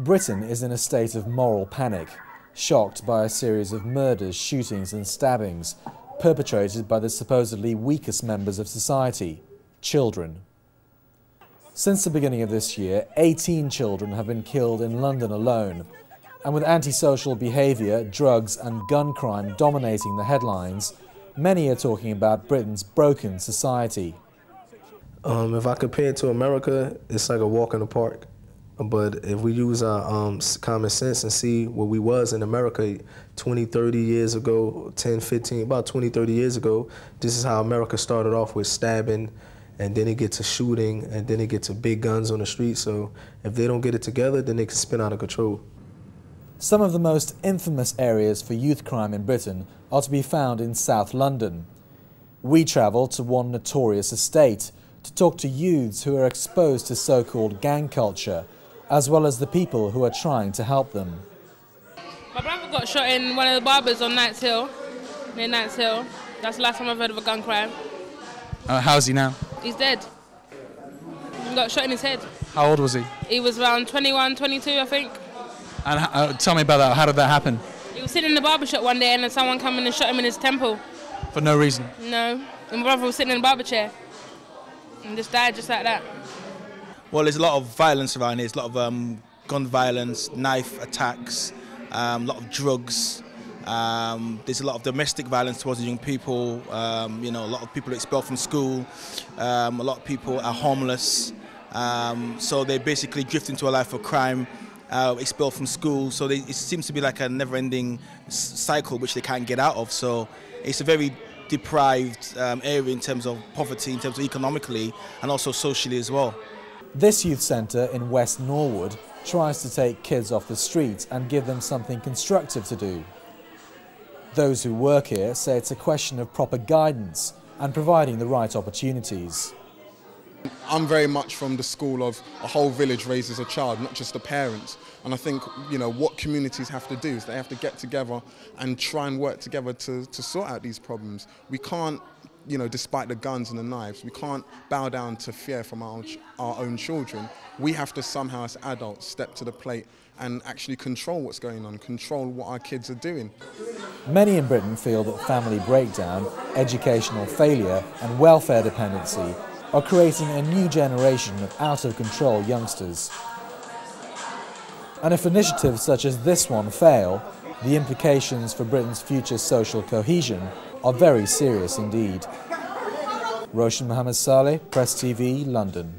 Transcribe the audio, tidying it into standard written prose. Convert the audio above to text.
Britain is in a state of moral panic, shocked by a series of murders, shootings and stabbings perpetrated by the supposedly weakest members of society, children. Since the beginning of this year, 18 children have been killed in London alone, and with antisocial behaviour, drugs and gun crime dominating the headlines, many are talking about Britain's broken society. If I compare it to America, it's like a walk in the park. But if we use our common sense and see what we was in America 20, 30 years ago, 10, 15, about 20, 30 years ago, this is how America started off with stabbing, and then it gets to shooting, and then it gets to big guns on the street. So if they don't get it together, then they can spin out of control. Some of the most infamous areas for youth crime in Britain are to be found in South London. We travelled to one notorious estate to talk to youths who are exposed to so-called gang culture, as well as the people who are trying to help them. My brother got shot in one of the barbers on Knights Hill, near Knights Hill. That's the last time I've heard of a gun crime. How's he now? He's dead. He got shot in his head. How old was he? He was around 21, 22, I think. And tell me about that. How did that happen? He was sitting in the barber shop one day and then someone came in and shot him in his temple. For no reason? No. And my brother was sitting in the barber chair and just died just like that. Well, there's a lot of violence around here. There's a lot of gun violence, knife attacks, a lot of drugs. There's a lot of domestic violence towards the young people. You know, a lot of people are expelled from school. A lot of people are homeless. So they basically drift into a life of crime, expelled from school. So it seems to be like a never-ending cycle which they can't get out of. So it's a very deprived area in terms of poverty, in terms of economically, and also socially as well. This youth centre in West Norwood tries to take kids off the streets and give them something constructive to do. Those who work here say it's a question of proper guidance and providing the right opportunities. I'm very much from the school of a whole village raises a child, not just the parents. And I think, you know, what communities have to do is they have to get together and try and work together to sort out these problems. We can't, you know, despite the guns and the knives, we can't bow down to fear from our own children. We have to somehow, as adults, step to the plate and actually control what's going on, control what our kids are doing. Many in Britain feel that family breakdown, educational failure and welfare dependency are creating a new generation of out-of-control youngsters. And if initiatives such as this one fail, the implications for Britain's future social cohesion are very serious indeed. Roshan Mohammed Saleh, Press TV, London.